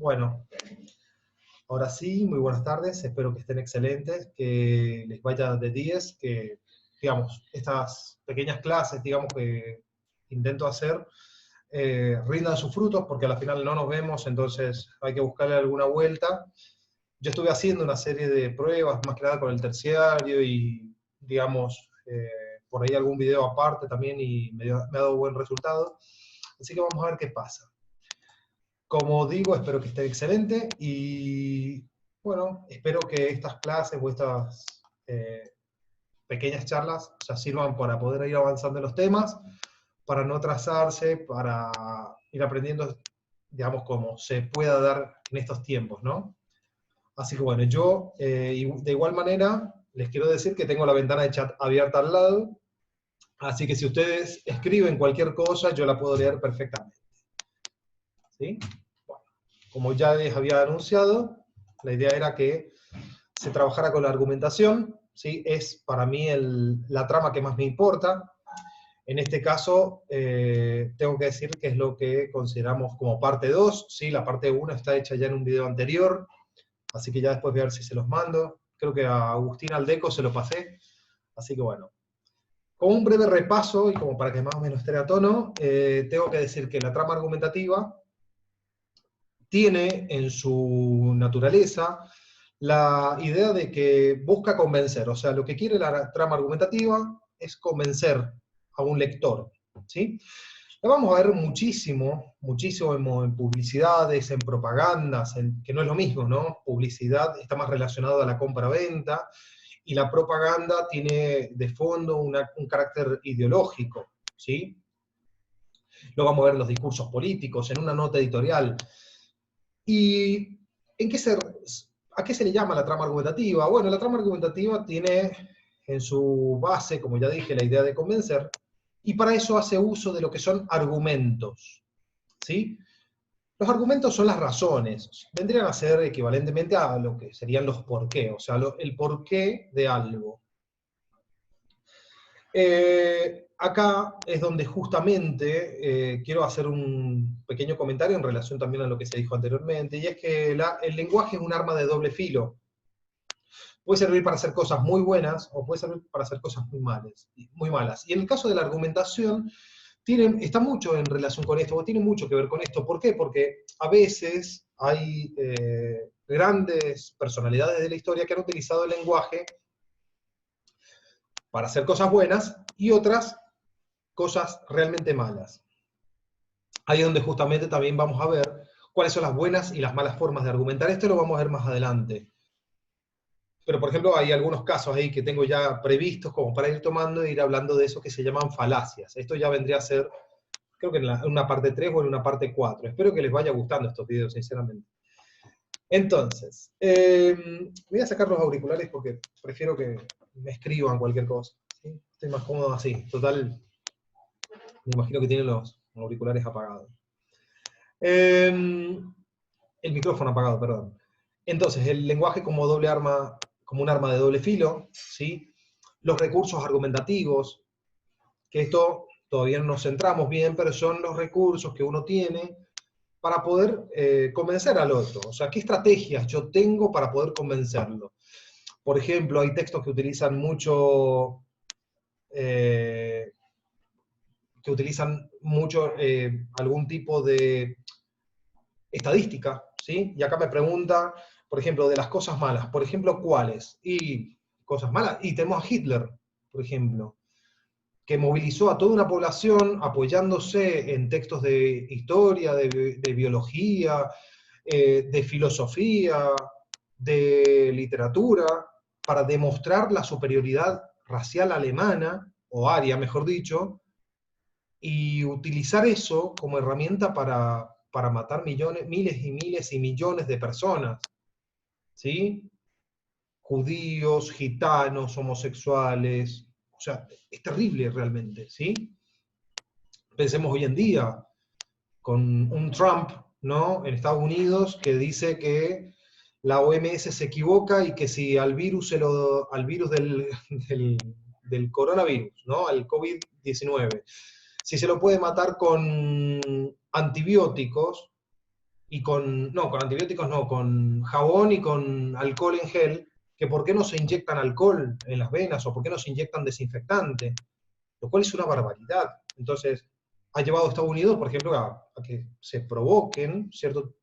Bueno, ahora sí, muy buenas tardes, espero que estén excelentes, que les vaya de 10, que, digamos, estas pequeñas clases, digamos, que intento hacer, rindan sus frutos, porque a la final no nos vemos, entonces hay que buscarle alguna vuelta. Yo estuve haciendo una serie de pruebas, más que nada con el terciario, y, digamos, por ahí algún video aparte también, y me ha dado buen resultado. Así que vamos a ver qué pasa. Como digo, espero que esté excelente y bueno, espero que estas clases o estas pequeñas charlas ya sirvan para poder ir avanzando en los temas, para no atrasarse, para ir aprendiendo, digamos, como se pueda dar en estos tiempos, ¿no? Así que bueno, yo de igual manera les quiero decir que tengo la ventana de chat abierta al lado, así que si ustedes escriben cualquier cosa, yo la puedo leer perfectamente. ¿Sí? Como ya les había anunciado, la idea era que se trabajara con la argumentación, ¿sí? Es para mí la trama que más me importa. En este caso, tengo que decir que es lo que consideramos como parte 2, ¿sí? La parte 1 está hecha ya en un video anterior, así que ya después voy a ver si se los mando. Creo que a Agustín Aldeco se lo pasé, así que bueno. Como un breve repaso, y como para que más o menos esté a tono, tengo que decir que la trama argumentativa tiene en su naturaleza la idea de que busca convencer, o sea, lo que quiere la trama argumentativa es convencer a un lector, ¿sí? La vamos a ver muchísimo, muchísimo en publicidades, en propagandas, que no es lo mismo, ¿no? Publicidad está más relacionado a la compra-venta, y la propaganda tiene de fondo un carácter ideológico, ¿sí? Lo vamos a ver en los discursos políticos, en una nota editorial. ¿Y a qué se le llama la trama argumentativa? Bueno, la trama argumentativa tiene en su base, como ya dije, la idea de convencer, y para eso hace uso de lo que son argumentos, ¿sí? Los argumentos son las razones, vendrían a ser equivalentemente a lo que serían los porqué, o sea, el porqué de algo. Acá es donde justamente quiero hacer un pequeño comentario en relación también a lo que se dijo anteriormente, y es que el lenguaje es un arma de doble filo. Puede servir para hacer cosas muy buenas o puede servir para hacer cosas muy malas. Y en el caso de la argumentación, está mucho en relación con esto, o tiene mucho que ver con esto. ¿Por qué? Porque a veces hay grandes personalidades de la historia que han utilizado el lenguaje para hacer cosas buenas y otras cosas realmente malas. Ahí es donde justamente también vamos a ver cuáles son las buenas y las malas formas de argumentar. Esto lo vamos a ver más adelante. Pero, por ejemplo, hay algunos casos ahí que tengo ya previstos como para ir tomando e ir hablando de eso que se llaman falacias. Esto ya vendría a ser, creo que en una parte 3 o en una parte 4. Espero que les vaya gustando estos videos, sinceramente. Entonces, voy a sacar los auriculares porque prefiero que me escriban cualquier cosa, ¿sí? Estoy más cómodo así. Total, me imagino que tienen los auriculares apagados. El micrófono apagado, perdón. Entonces, el lenguaje como doble arma, como un arma de doble filo, ¿sí? Los recursos argumentativos, que esto todavía no nos centramos bien, pero son los recursos que uno tiene para poder convencer al otro. O sea, ¿qué estrategias yo tengo para poder convencerlo? Por ejemplo, hay textos que utilizan mucho algún tipo de estadística, ¿sí? Y acá me pregunta, por ejemplo, de las cosas malas. Por ejemplo, ¿cuáles? Y cosas malas. Y tenemos a Hitler, por ejemplo, que movilizó a toda una población apoyándose en textos de historia, de biología, de filosofía, de literatura, para demostrar la superioridad racial alemana, o aria, mejor dicho, y utilizar eso como herramienta para matar miles y miles y millones de personas, ¿sí? Judíos, gitanos, homosexuales, o sea, es terrible realmente, ¿sí? Pensemos hoy en día, con un Trump, ¿no? En Estados Unidos, que dice que la OMS se equivoca y que si al virus, del coronavirus, ¿no? Al COVID-19, si se lo puede matar con antibióticos, no, con antibióticos no, con jabón y con alcohol en gel, que por qué no se inyectan alcohol en las venas o por qué no se inyectan desinfectante, lo cual es una barbaridad. Entonces, ha llevado a Estados Unidos, por ejemplo, a que se provoquen ciertos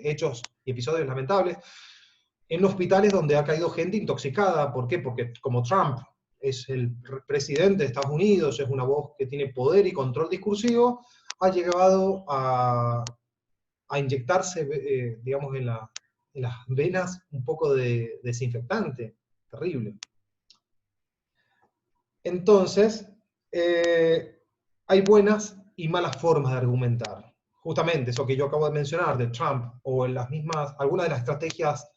hechos y episodios lamentables en hospitales donde ha caído gente intoxicada. ¿Por qué? Porque como Trump es el presidente de Estados Unidos, es una voz que tiene poder y control discursivo, ha llegado a inyectarse, digamos, en las venas un poco de desinfectante. Terrible. Entonces, hay buenas y malas formas de argumentar. Justamente eso que yo acabo de mencionar de Trump, o en las mismas, algunas de las estrategias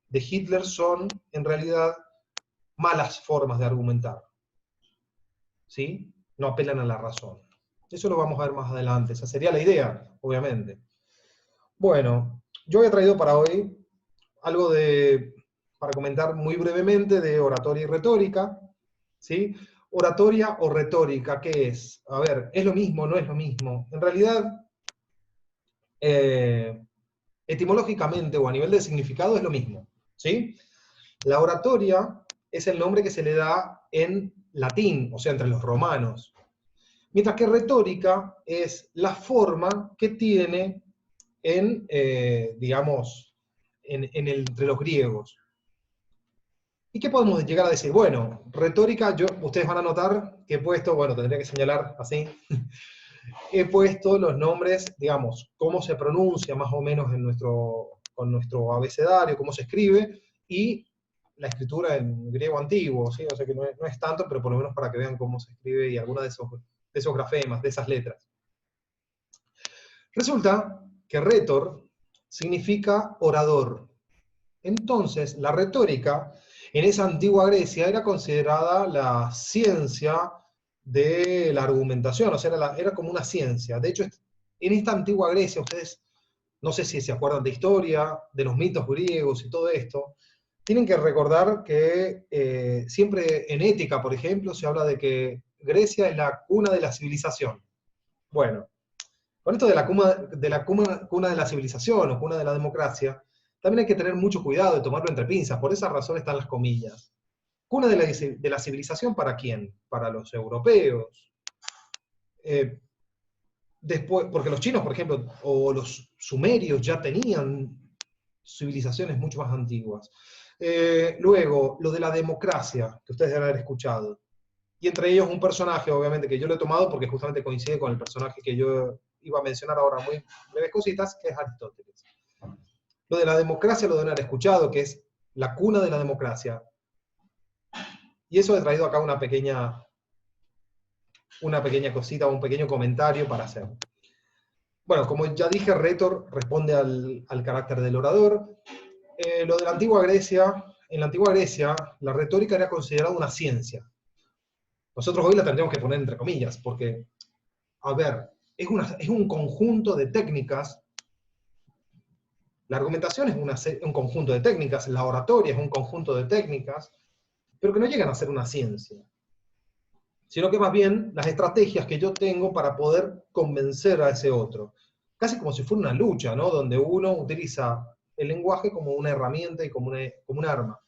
de Hitler son, en realidad, malas formas de argumentar. ¿Sí? No apelan a la razón. Eso lo vamos a ver más adelante. Esa sería la idea, obviamente. Bueno, yo he traído para hoy algo para comentar muy brevemente de oratoria y retórica. ¿Sí? Oratoria o retórica, ¿qué es? A ver, ¿es lo mismo o no es lo mismo? En realidad, etimológicamente o a nivel de significado es lo mismo. ¿Sí? La oratoria es el nombre que se le da en latín, o sea, entre los romanos. Mientras que retórica es la forma que tiene digamos, entre los griegos. ¿Y qué podemos llegar a decir? Bueno, retórica, ustedes van a notar que he puesto, bueno, tendría que señalar así, he puesto los nombres, digamos, cómo se pronuncia más o menos con nuestro abecedario, cómo se escribe, y la escritura en griego antiguo, ¿sí? O sea que no es tanto, pero por lo menos para que vean cómo se escribe y alguna de esos grafemas, de esas letras. Resulta que retor significa orador. Entonces, la retórica en esa antigua Grecia era considerada la ciencia de la argumentación, o sea, era como una ciencia. De hecho, en esta antigua Grecia, ustedes, no sé si se acuerdan de historia, de los mitos griegos y todo esto, tienen que recordar que siempre en ética, por ejemplo, se habla de que Grecia es la cuna de la civilización. Bueno, con esto cuna de la civilización o cuna de la democracia, también hay que tener mucho cuidado de tomarlo entre pinzas, por esa razón están las comillas. ¿Cuna de la civilización para quién? Para los europeos. Después, porque los chinos, por ejemplo, o los sumerios ya tenían civilizaciones mucho más antiguas. Luego, lo de la democracia, que ustedes deben haber escuchado. Y entre ellos un personaje, obviamente, que yo lo he tomado porque justamente coincide con el personaje que yo iba a mencionar ahora, muy breves cositas, que es Aristóteles. Lo de la democracia lo deben haber escuchado, que es la cuna de la democracia. Y eso he traído acá una pequeña cosita, un pequeño comentario para hacer. Bueno, como ya dije, retor responde al carácter del orador. Lo de la antigua Grecia, en la antigua Grecia, la retórica era considerada una ciencia. Nosotros hoy la tendríamos que poner entre comillas, porque, a ver, es un conjunto de técnicas. La argumentación es un conjunto de técnicas, la oratoria es un conjunto de técnicas, pero que no llegan a ser una ciencia, sino que más bien las estrategias que yo tengo para poder convencer a ese otro. Casi como si fuera una lucha, ¿no? Donde uno utiliza el lenguaje como una herramienta y como un arma.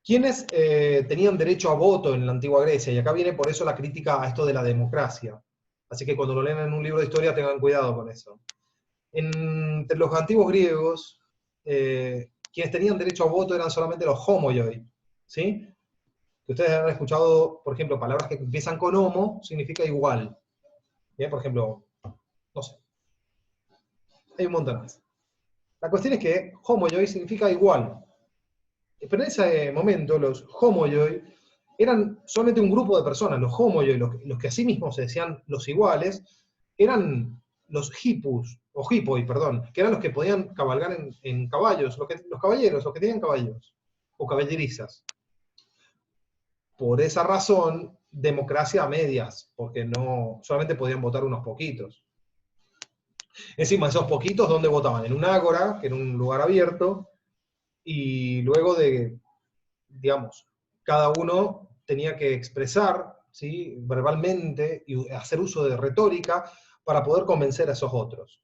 ¿Quiénes tenían derecho a voto en la antigua Grecia? Y acá viene por eso la crítica a esto de la democracia. Así que cuando lo lean en un libro de historia tengan cuidado con eso. Entre los antiguos griegos, quienes tenían derecho a voto eran solamente los homoioi, ¿sí? Que ustedes han escuchado, por ejemplo, palabras que empiezan con homo, significa igual. ¿Bien? Por ejemplo, no sé. Hay un montón más. La cuestión es que homoioi significa igual. Pero en ese momento los homoioi eran solamente un grupo de personas. Los homoioi, los que a sí mismos se decían los iguales, eran los hippus, o hippoi, perdón, que eran los que podían cabalgar en caballos, los caballeros, los que tenían caballos, o caballerizas. Por esa razón, democracia a medias, porque no solamente podían votar unos poquitos. Encima, esos poquitos, ¿dónde votaban? En un ágora, que era un lugar abierto, y luego digamos, cada uno tenía que expresar, ¿sí?, verbalmente y hacer uso de retórica para poder convencer a esos otros.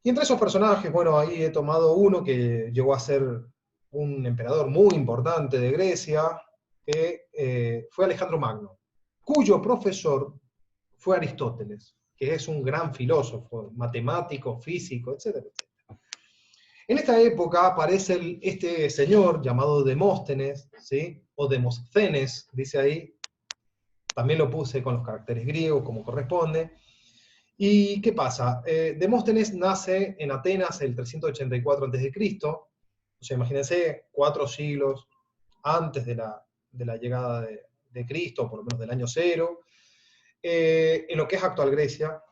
Y entre esos personajes, bueno, ahí he tomado uno que llegó a ser un emperador muy importante de Grecia, que fue Alejandro Magno, cuyo profesor fue Aristóteles, que es un gran filósofo, matemático, físico, etcétera, etcétera. En esta época aparece este señor llamado Demóstenes, ¿sí? O Demosthenes, dice ahí, también lo puse con los caracteres griegos como corresponde. ¿Y qué pasa? Demóstenes nace en Atenas el 384 a.C., o sea, imagínense, 4 siglos antes de la llegada de Cristo, por lo menos del año 0, en lo que es actual Grecia,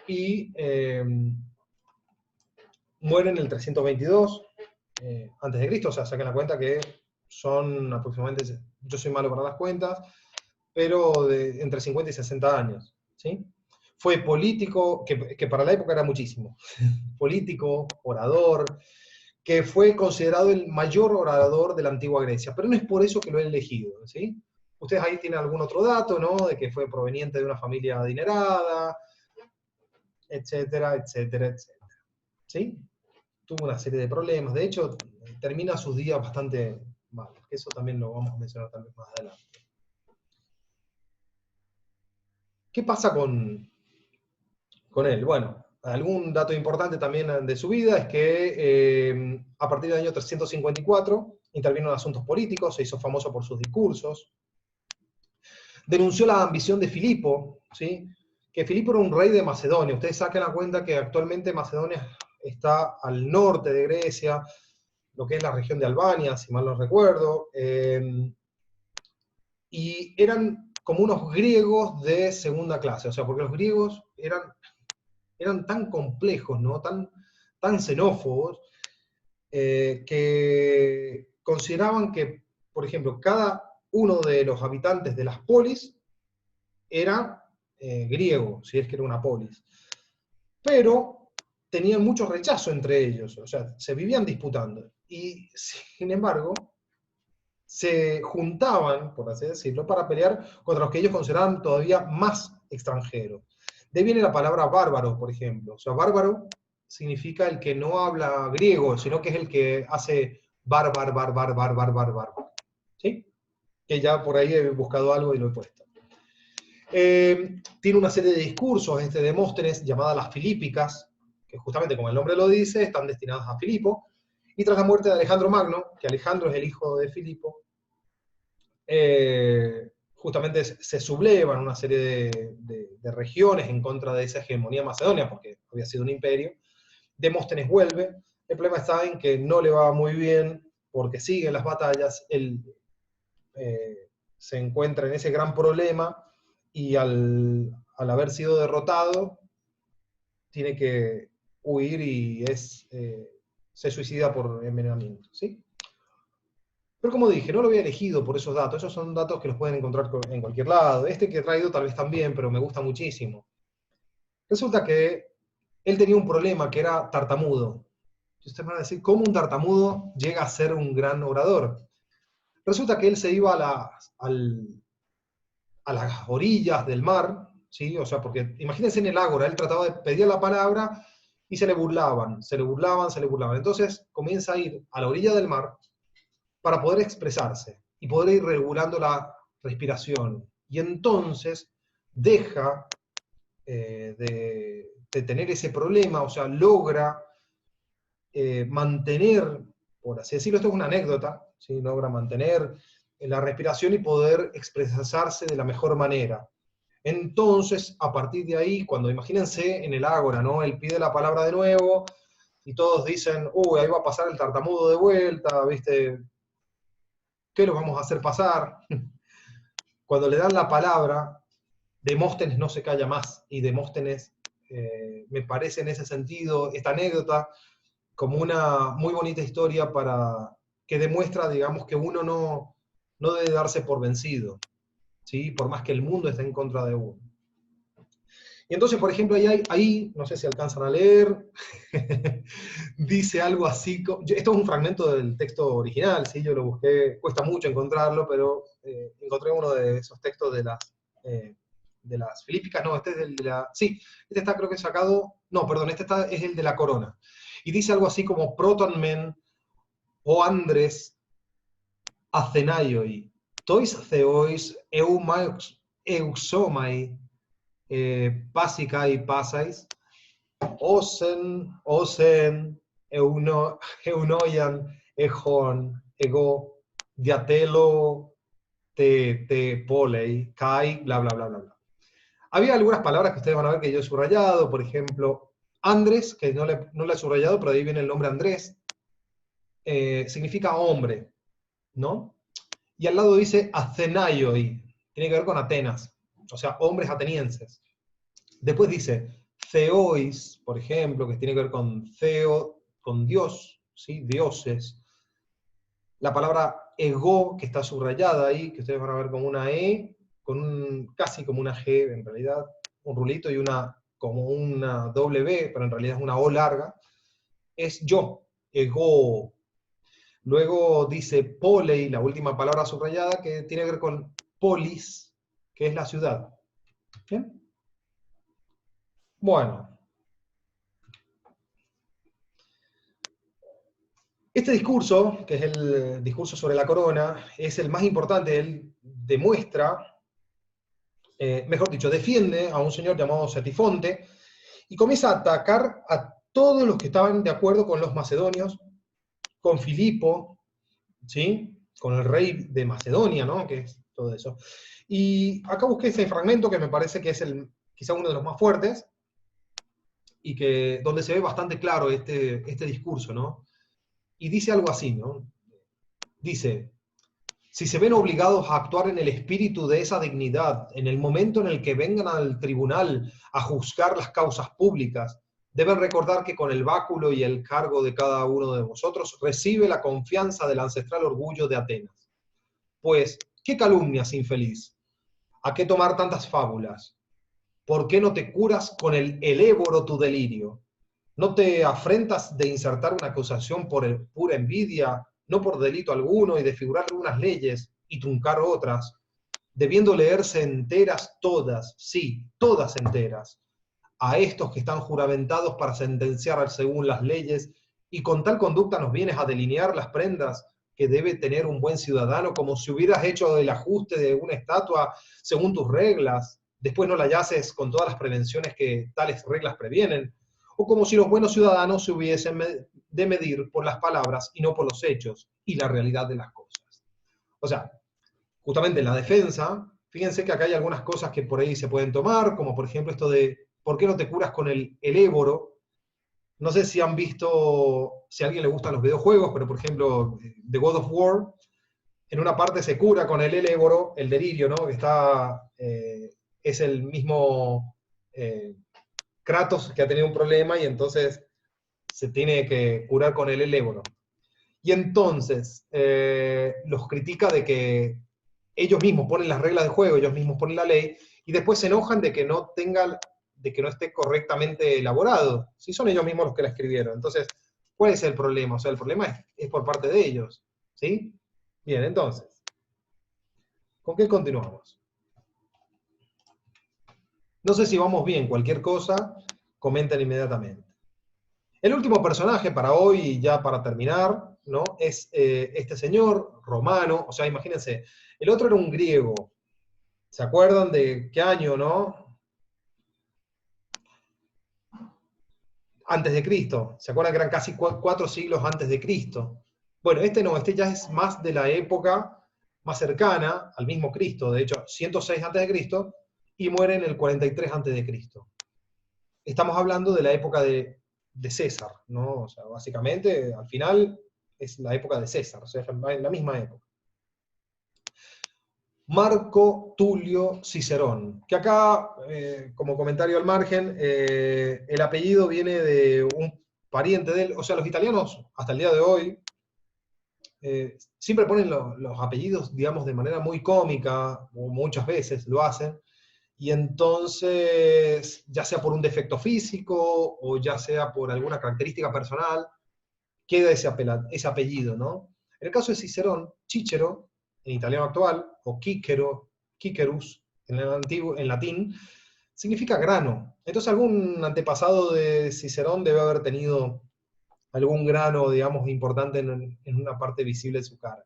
y muere en el 322 antes de Cristo, o sea, saquen la cuenta que son aproximadamente, yo soy malo para las cuentas, pero entre 50 y 60 años, ¿sí? Fue político, que para la época era muchísimo, político, orador, que fue considerado el mayor orador de la antigua Grecia, pero no es por eso que lo he elegido, ¿sí? Ustedes ahí tienen algún otro dato, ¿no? De que fue proveniente de una familia adinerada, etcétera, etcétera, etcétera, ¿sí? Tuvo una serie de problemas, de hecho, termina sus días bastante mal, eso también lo vamos a mencionar también más adelante. ¿Qué pasa con él? Bueno, algún dato importante también de su vida es que a partir del año 354 intervino en asuntos políticos, se hizo famoso por sus discursos, denunció la ambición de Filipo, ¿sí? Que Filipo era un rey de Macedonia. Ustedes saquen la cuenta que actualmente Macedonia está al norte de Grecia, lo que es la región de Albania, si mal no recuerdo, y eran como unos griegos de segunda clase, o sea, porque los griegos eran tan complejos, ¿no? tan xenófobos, que consideraban que, por ejemplo, cada uno de los habitantes de las polis era griego, si es que era una polis. Pero tenían mucho rechazo entre ellos, o sea, se vivían disputando. Y, sin embargo, se juntaban, por así decirlo, para pelear contra los que ellos consideraban todavía más extranjeros. De ahí viene la palabra bárbaro, por ejemplo. O sea, bárbaro significa el que no habla griego, sino que es el que hace bar. ¿Sí? Que ya por ahí he buscado algo y lo he puesto. Tiene una serie de discursos, este Demóstenes, llamadas las Filípicas, que justamente como el nombre lo dice, están destinadas a Filipo, y tras la muerte de Alejandro Magno, que Alejandro es el hijo de Filipo, justamente se sublevan una serie de regiones en contra de esa hegemonía macedonia, porque había sido un imperio. Demóstenes vuelve, el problema está en que no le va muy bien, porque siguen las batallas, él se encuentra en ese gran problema, y al haber sido derrotado, tiene que huir y se suicida por envenenamiento, ¿sí? Pero como dije, no lo había elegido por esos datos, esos son datos que los pueden encontrar en cualquier lado. Este que he traído tal vez también, pero me gusta muchísimo. Resulta que él tenía un problema que era tartamudo. Y ustedes van a decir, ¿cómo un tartamudo llega a ser un gran orador? Resulta que él se iba a las orillas del mar, ¿sí? O sea, porque imagínense en el ágora, él trataba de pedir la palabra y se le burlaban. Entonces comienza a ir a la orilla del mar para poder expresarse y poder ir regulando la respiración. Y entonces deja de tener ese problema, o sea, logra mantener, por así decirlo, esto es una anécdota, ¿sí? Logra mantener la respiración y poder expresarse de la mejor manera. Entonces, a partir de ahí, cuando imagínense en el ágora, ¿no? Él pide la palabra de nuevo y todos dicen, uy, ahí va a pasar el tartamudo de vuelta, ¿viste? ¿Qué lo vamos a hacer pasar? Cuando le dan la palabra, Demóstenes no se calla más, y Demóstenes me parece en ese sentido, esta anécdota, como una muy bonita historia que demuestra, digamos, que uno no debe darse por vencido, ¿sí? Por más que el mundo esté en contra de uno. Y entonces, por ejemplo, ahí no sé si alcanzan a leer, dice algo así, esto es un fragmento del texto original, ¿sí? Yo lo busqué, cuesta mucho encontrarlo, pero encontré uno de esos textos de de las Filípicas, no, este es el de la, sí, este está creo que sacado, no, perdón, es el de la Corona. Y dice algo así como protonmen o Andres athenaioi, tois theois eusomai, pasicai pasais, osen, eunoian, ejon, ego, diatelo, te polei, kai, bla, bla, bla, bla, bla. Había algunas palabras que ustedes van a ver que yo he subrayado, por ejemplo, Andrés, que no le he subrayado, pero ahí viene el nombre Andrés, significa hombre, ¿no? Y al lado dice athenaioi, tiene que ver con Atenas, o sea, hombres atenienses. Después dice theois, por ejemplo, que tiene que ver con theo, con Dios, ¿sí? Dioses. La palabra ego, que está subrayada ahí, que ustedes van a ver como una E, casi como una G en realidad, un rulito y como una W, pero en realidad es una O larga, es yo, ego. Luego dice polei, la última palabra subrayada, que tiene que ver con polis, que es la ciudad. ¿Bien? Bueno. Este discurso, que es el discurso sobre la corona, es el más importante. Él demuestra, mejor dicho, defiende a un señor llamado Setifonte y comienza a atacar a todos los que estaban de acuerdo con los macedonios, con Filipo, ¿sí? Con el rey de Macedonia, ¿no? Que es todo eso. Y acá busqué ese fragmento que me parece que es quizá uno de los más fuertes y donde se ve bastante claro este discurso, ¿no? Y dice algo así, ¿no? Dice, si se ven obligados a actuar en el espíritu de esa dignidad, en el momento en el que vengan al tribunal a juzgar las causas públicas, deben recordar que con el báculo y el cargo de cada uno de vosotros recibe la confianza del ancestral orgullo de Atenas. Pues, ¿qué calumnias, infeliz? ¿A qué tomar tantas fábulas? ¿Por qué no te curas con el eléboro tu delirio? ¿No te afrentas de insertar una acusación por pura envidia, no por delito alguno, y de figurar unas leyes y truncar otras, debiendo leerse enteras todas, sí, todas enteras, a estos que están juramentados para sentenciar según las leyes, y con tal conducta nos vienes a delinear las prendas que debe tener un buen ciudadano, como si hubieras hecho el ajuste de una estatua según tus reglas, después no la hallases con todas las prevenciones que tales reglas previenen, o como si los buenos ciudadanos se hubiesen de medir por las palabras y no por los hechos y la realidad de las cosas. O sea, justamente en la defensa, fíjense que acá hay algunas cosas que por ahí se pueden tomar, como por ejemplo esto de ¿por qué no te curas con el éboro? No sé si han visto, si a alguien le gustan los videojuegos, pero por ejemplo, The God of War, en una parte se cura con el éboro, el delirio, ¿no? Que es el mismo Kratos que ha tenido un problema y entonces se tiene que curar con el éboro. Y entonces los critica de que ellos mismos ponen las reglas de juego, ellos mismos ponen la ley, y después se enojan de que no esté correctamente elaborado, si son ellos mismos los que la escribieron. Entonces, ¿cuál es el problema? O sea, el problema es por parte de ellos, ¿sí? Bien, entonces, ¿con qué continuamos? No sé si vamos bien, cualquier cosa, comenten inmediatamente. El último personaje para hoy, y ya para terminar, ¿no? Es este señor romano, o sea, imagínense, el otro era un griego. ¿Se acuerdan de qué año, no? Antes de Cristo. ¿Se acuerdan que eran casi 4 siglos antes de Cristo? Bueno, este no, este ya es más de la época más cercana al mismo Cristo, de hecho, 106 antes de Cristo, y muere en el 43 antes de Cristo. Estamos hablando de la época de César, ¿no? O sea, básicamente, al final, es la época de César, o sea, es la misma época. Marco Tulio Cicerón, que acá, como comentario al margen, el apellido viene de un pariente de él, o sea, los italianos, hasta el día de hoy, siempre ponen los apellidos, digamos, de manera muy cómica, o muchas veces lo hacen, y entonces, ya sea por un defecto físico, o ya sea por alguna característica personal, queda ese apellido, ¿no? En el caso de Cicerón, Cícero, en italiano actual, o Cícero, Cicerus, en latín, significa grano. Entonces algún antepasado de Cicerón debe haber tenido algún grano, digamos, importante en una parte visible de su cara.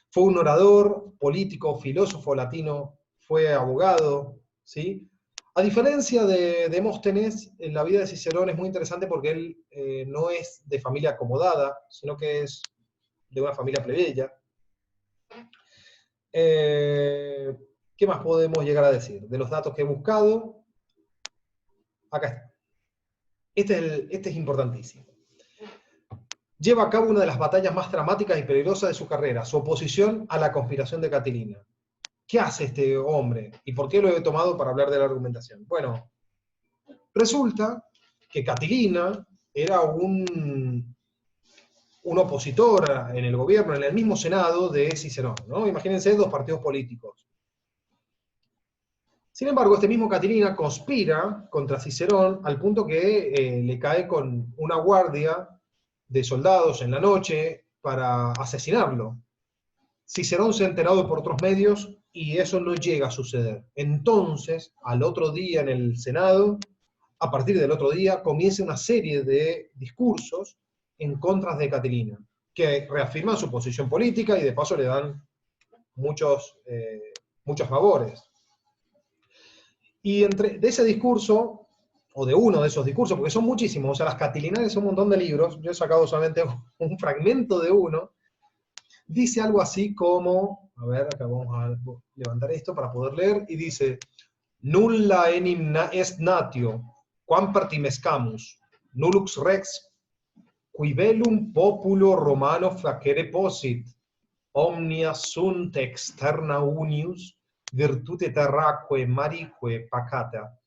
Fue un orador, político, filósofo latino, fue abogado, ¿sí? A diferencia de Demóstenes, en la vida de Cicerón es muy interesante porque él no es de familia acomodada, sino que es de una familia plebeya. ¿Qué más podemos llegar a decir? De los datos que he buscado, acá está. Este es importantísimo. Lleva a cabo una de las batallas más dramáticas y peligrosas de su carrera, su oposición a la conspiración de Catilina. ¿Qué hace este hombre? ¿Y por qué lo he tomado para hablar de la argumentación? Bueno, resulta que Catilina era un opositor en el gobierno, en el mismo Senado de Cicerón, ¿no? Imagínense dos partidos políticos. Sin embargo, este mismo Catilina conspira contra Cicerón al punto que le cae con una guardia de soldados en la noche para asesinarlo. Cicerón se ha enterado por otros medios y eso no llega a suceder. Entonces, al otro día en el Senado, a partir del otro día, comienza una serie de discursos en contra de Catilina, que reafirman su posición política y de paso le dan muchos favores. Y de ese discurso, o de uno de esos discursos, porque son muchísimos, o sea, las Catilinarias son un montón de libros, yo he sacado solamente un fragmento de uno, dice algo así como, a ver, acá vamos a levantar esto para poder leer, y dice, nulla enim est natio, quam partimescamus, nullux rex, qui velum populo romano facere posit, omnia sunt externa unius, virtute terraque marique pacata,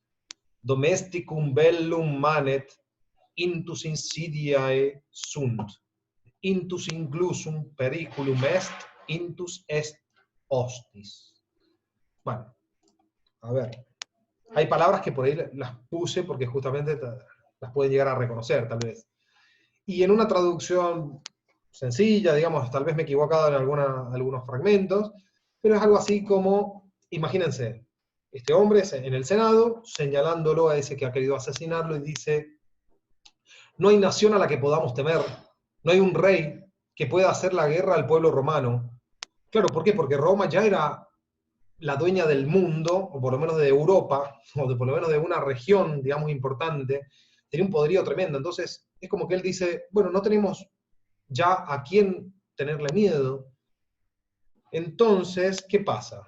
domesticum bellum manet, intus insidiae sunt, intus inclusum periculum est, intus est hostis. Bueno, a ver, hay palabras que por ahí las puse porque justamente las pueden llegar a reconocer, tal vez. Y en una traducción sencilla, digamos, tal vez me he equivocado en algunos fragmentos, pero es algo así como, imagínense, este hombre en el Senado, señalándolo a ese que ha querido asesinarlo, y dice, no hay nación a la que podamos temer, no hay un rey que pueda hacer la guerra al pueblo romano. Claro, ¿por qué? Porque Roma ya era la dueña del mundo, o por lo menos de Europa, o por lo menos de una región, digamos, importante, tenía un poderío tremendo. Entonces, es como que él dice, bueno, no tenemos ya a quién tenerle miedo. Entonces, ¿qué pasa?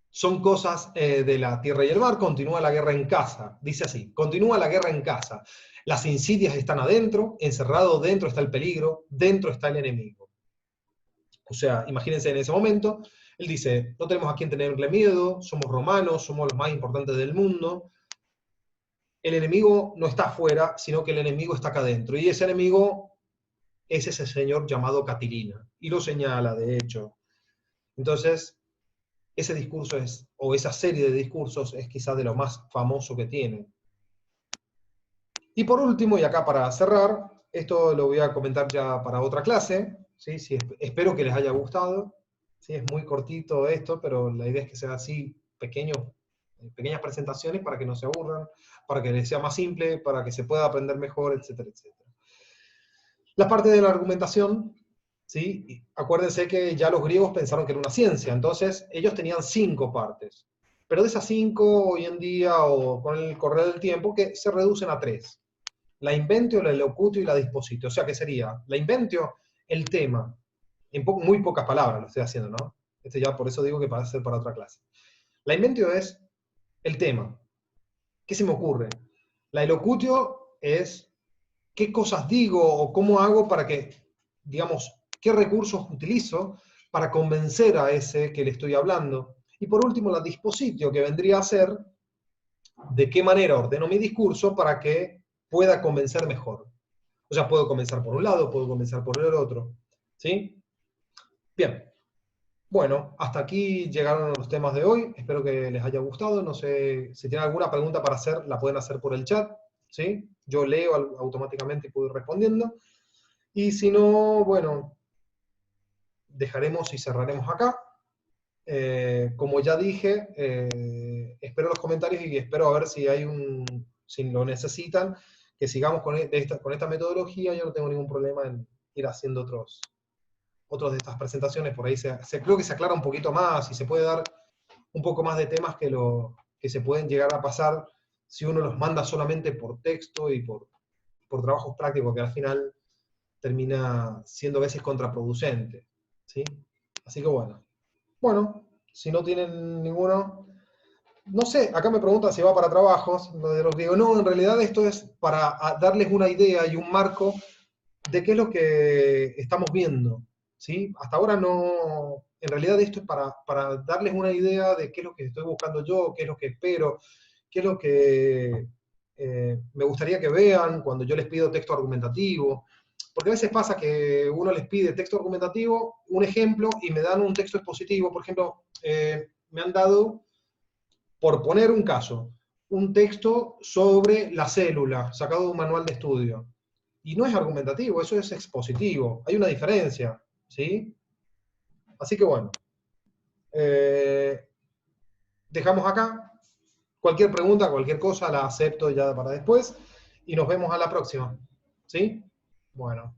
Son cosas de la tierra y el mar, continúa la guerra en casa. Dice así, continúa la guerra en casa. Las insidias están adentro, encerrado dentro está el peligro, dentro está el enemigo. O sea, imagínense en ese momento, él dice, no tenemos a quién tenerle miedo, somos romanos, somos los más importantes del mundo. El enemigo no está afuera, sino que el enemigo está acá adentro. Y ese enemigo es ese señor llamado Catilina. Y lo señala, de hecho. Entonces, ese discurso o esa serie de discursos es quizás de lo más famoso que tiene. Y por último, y acá para cerrar, esto lo voy a comentar ya para otra clase, ¿sí? Sí, espero que les haya gustado, ¿sí? Es muy cortito esto, pero la idea es que sea así, pequeñas presentaciones para que no se aburran, para que les sea más simple, para que se pueda aprender mejor, etcétera, etcétera. La parte de la argumentación, ¿sí? Acuérdense que ya los griegos pensaron que era una ciencia, entonces ellos tenían 5 partes. Pero de esas 5, hoy en día, o con el correr del tiempo, que se reducen a 3. La inventio, la elocutio y la dispositio. O sea, ¿qué sería? La inventio, el tema. En muy pocas palabras lo estoy haciendo, ¿no? Ya por eso digo que va a ser para otra clase. La inventio es el tema. ¿Qué se me ocurre? La elocutio es qué cosas digo o cómo hago para que, digamos, qué recursos utilizo para convencer a ese que le estoy hablando. Y por último, la dispositio, que vendría a ser de qué manera ordeno mi discurso para que pueda convencer mejor. O sea, puedo comenzar por un lado, puedo comenzar por el otro. ¿Sí? Bien. Bueno, hasta aquí llegaron los temas de hoy. Espero que les haya gustado. No sé si tienen alguna pregunta para hacer, la pueden hacer por el chat. ¿Sí? Yo leo automáticamente y puedo ir respondiendo. Y si no, bueno, dejaremos y cerraremos acá. Como ya dije, espero los comentarios y espero a ver si hay si lo necesitan, que sigamos con esta metodología. Yo no tengo ningún problema en ir haciendo otros de estas presentaciones. Por ahí creo que se aclara un poquito más y se puede dar un poco más de temas que se pueden llegar a pasar si uno los manda solamente por texto y por trabajos prácticos, que al final termina siendo a veces contraproducente, ¿sí? Así que bueno. Bueno, si no tienen ninguno, no sé, acá me preguntan si va para trabajos, de los que digo, no, en realidad esto es para darles una idea y un marco de qué es lo que estamos viendo, ¿sí? Hasta ahora no, en realidad esto es para darles una idea de qué es lo que estoy buscando yo, qué es lo que espero, qué es lo que me gustaría que vean cuando yo les pido texto argumentativo. Porque a veces pasa que uno les pide texto argumentativo, un ejemplo, y me dan un texto expositivo. Por ejemplo, me han dado, por poner un caso, un texto sobre la célula, sacado de un manual de estudio. Y no es argumentativo, eso es expositivo. Hay una diferencia, ¿sí? Así que bueno, eh, dejamos acá. Cualquier pregunta, cualquier cosa, la acepto ya para después. Y nos vemos a la próxima, ¿sí? Bueno.